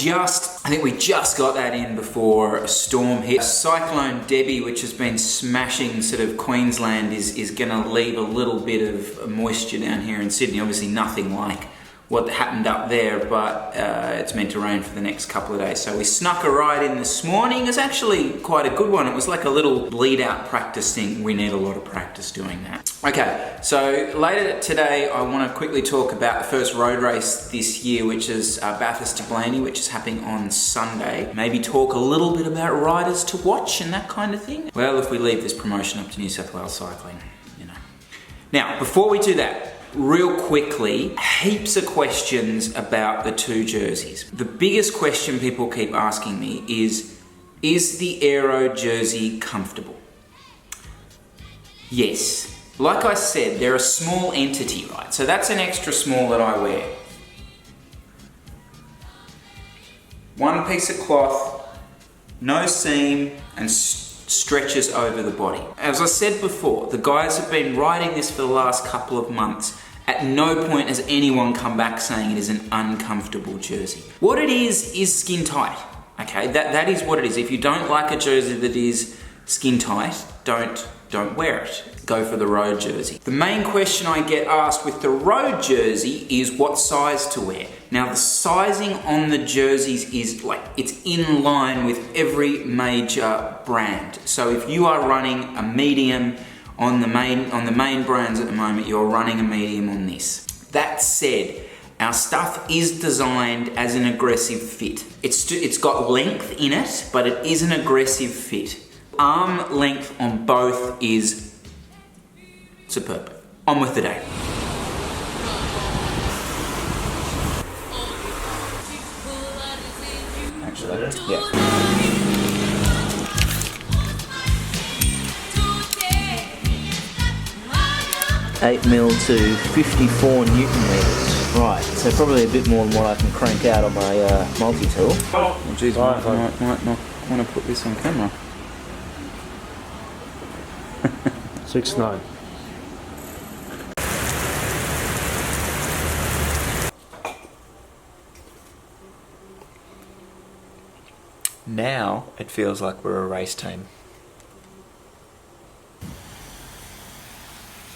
think we just got that in before a storm hit. Cyclone Debbie, which has been smashing sort of Queensland, is going to leave a little bit of moisture down here in Sydney. Obviously nothing like what happened up there, but it's meant to rain for the next couple of days. So we snuck a ride in this morning. It's actually quite a good one. It was like a little bleed out practice thing. We need a lot of practice doing that. Okay, so later today I want to quickly talk about the first road race this year, which is Bathurst to Blaney, which is happening on Sunday. Maybe talk a little bit about riders to watch and that kind of thing. Well, if we leave this promotion up to New South Wales Cycling, you know. Now, before we do that, real quickly, heaps of questions about the two jerseys. The biggest question people keep asking me is the aero jersey comfortable? Yes. Like I said, they're a small entity, right? So that's an extra small that I wear. One piece of cloth, no seam, and stretches over the body. As I said before, the guys have been riding this for the last couple of months. At no point has anyone come back saying it is an uncomfortable jersey. What it is skin tight. Okay, that is what it is. If you don't like a jersey that is skin tight, don't wear it. Go for the road jersey. The main question I get asked with the road jersey is what size to wear. Now the sizing on the jerseys is it's in line with every major brand. So if you are running a medium on the main brands at the moment, you're running a medium on this. That said, our stuff is designed as an aggressive fit. It's got length in it, but it is an aggressive fit. Arm length on both is superb. On with the day. Actually, yeah. 8mm to 54 Newton meters. Right, so probably a bit more than what I can crank out on my multi-tool. Oh geez, I might not want to put this on camera. 6.9. Now it feels like we're a race team.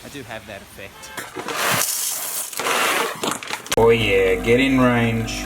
I do have that effect. Oh yeah, get in range.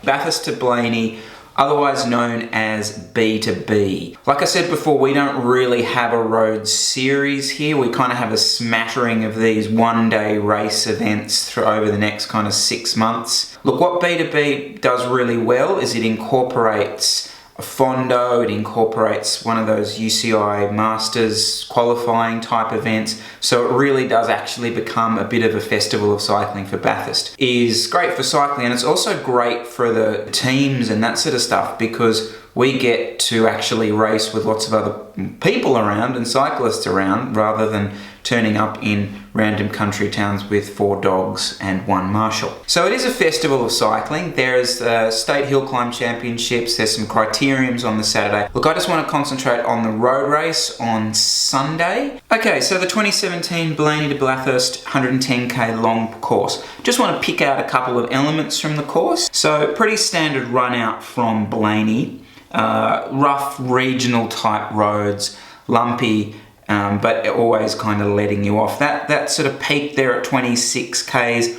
Bathurst to Blaney, otherwise known as B2B. Like I said before, we don't really have a road series here. We kind of have a smattering of these one-day race events over the next kind of 6 months. Look, what B2B does really well is it incorporates a fondo, it incorporates one of those UCI Masters qualifying type events, so it really does actually become a bit of a festival of cycling for Bathurst. It is great for cycling, and it's also great for the teams and that sort of stuff, because we get to actually race with lots of other people around and cyclists around, rather than turning up in random country towns with 4 dogs and 1 marshal. So it is a festival of cycling. There's state hill climb championships, there's some criteriums on the Saturday. Look, I just want to concentrate on the road race on Sunday. Okay, so the 2017 Blaney to Bathurst 110k long course. Just want to pick out a couple of elements from the course. So pretty standard run out from Blaney. Rough regional type roads, lumpy, but always kind of letting you off. That sort of peak there at 26 k's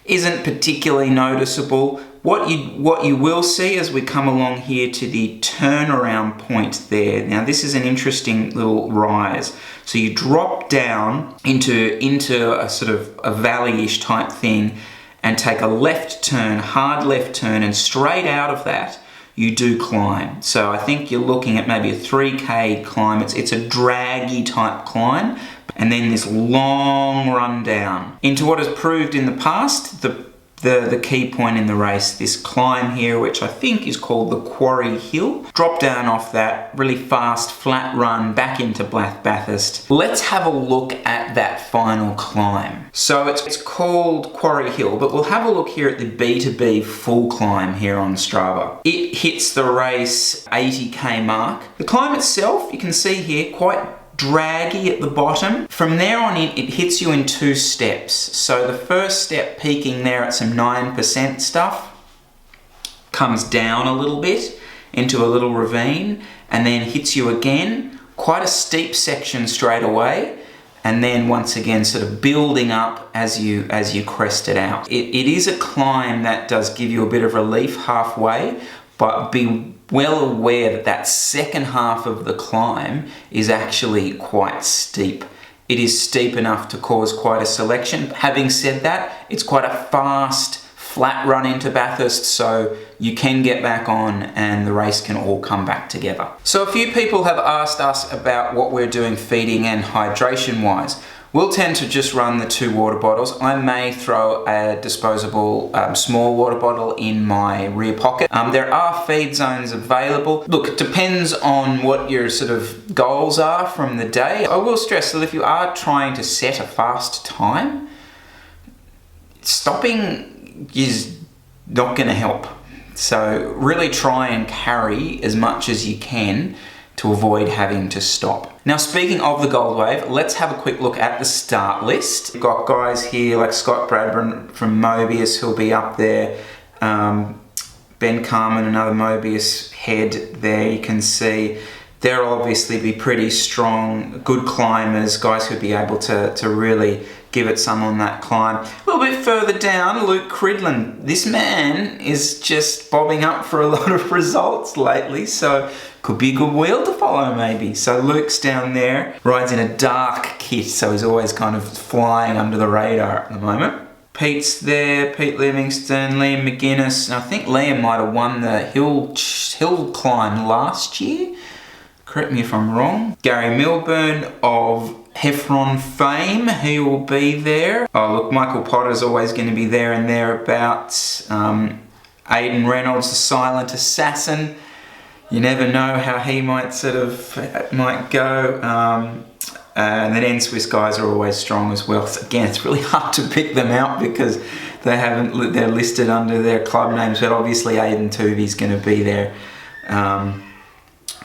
isn't particularly noticeable. What you will see as we come along here to the turnaround point there. Now this is an interesting little rise. So you drop down into a sort of a valley-ish type thing and take a left turn, hard left turn, and straight out of that you do climb. So I think you're looking at maybe a 3k climb. It's a draggy type climb, and then this long run down into what has proved in the past the key point in the race, this climb here, which I think is called the Quarry Hill. Drop down off that, really fast, flat run back into Bathurst. Let's have a look at that final climb. So it's called Quarry Hill, but we'll have a look here at the B2B full climb here on Strava. It hits the race 80k mark. The climb itself, you can see here, quite draggy at the bottom. From there on in, it hits you in 2 steps. So the first step, peaking there at some 9% stuff, comes down a little bit into a little ravine, and then hits you again, quite a steep section straight away, and then once again sort of building up as you crest it out. It is a climb that does give you a bit of relief halfway, but be well aware that that second half of the climb is actually quite steep. It is steep enough to cause quite a selection. Having said that, it's quite a fast, flat run into Bathurst, so you can get back on and the race can all come back together. So a few people have asked us about what we're doing feeding and hydration wise. We'll tend to just run the 2 water bottles. I may throw a disposable small water bottle in my rear pocket. There are feed zones available. Look, it depends on what your sort of goals are from the day. I will stress that if you are trying to set a fast time, stopping is not going to help. So really try and carry as much as you can to avoid having to stop. Now, speaking of the Gold Wave, let's have a quick look at the start list. We've got guys here like Scott Bradburn from Mobius who'll be up there. Ben Carmen, another Mobius head there, you can see. They'll obviously be pretty strong, good climbers, guys who'll be able to really give it some on that climb. A little bit further down, Luke Cridland. This man is just bobbing up for a lot of results lately, so could be a good wheel to follow maybe. So Luke's down there, rides in a dark kit, so he's always kind of flying under the radar at the moment. Pete's there, Pete Livingston, Liam McGuinness, and I think Liam might have won the hill climb last year. Correct me if I'm wrong. Gary Milburn of Heffron fame, he will be there. Oh look, Michael Potter's always going to be there and thereabouts. Aidan Reynolds, the silent assassin. You never know how he might go. And then N-Swiss guys are always strong as well. So again, it's really hard to pick them out because they're listed under their club names, but obviously Aidan Tooby's going to be there.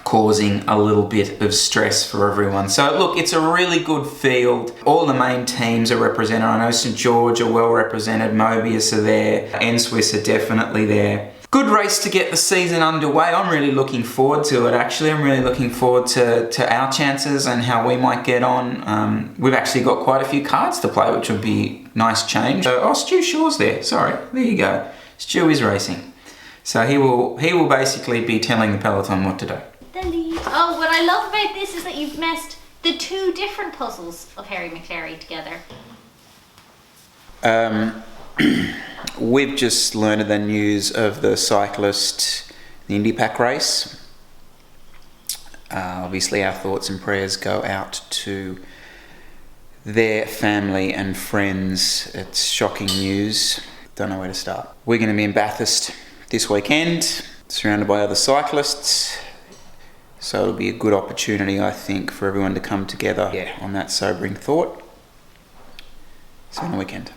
Causing a little bit of stress for everyone. So look, it's a really good field. All the main teams are represented. I know St George are well represented, Mobius are there, N-Swiss are definitely there. Good race to get the season underway. I'm really looking forward to it actually. I'm really looking forward to our chances and how we might get on. We've actually got quite a few cards to play, which would be a nice change. Oh, Stu Shaw's there, sorry, there you go. Stu is racing. So he will basically be telling the peloton what to do. Oh, what I love about this is that you've messed the 2 different puzzles of Harry McClary together. We've just learned the news of the cyclist, the Indy Pac race. Obviously our thoughts and prayers go out to their family and friends. It's shocking news. Don't know where to start. We're going to be in Bathurst this weekend, surrounded by other cyclists. So it'll be a good opportunity, I think, for everyone to come together on that sobering thought. See you on the weekend.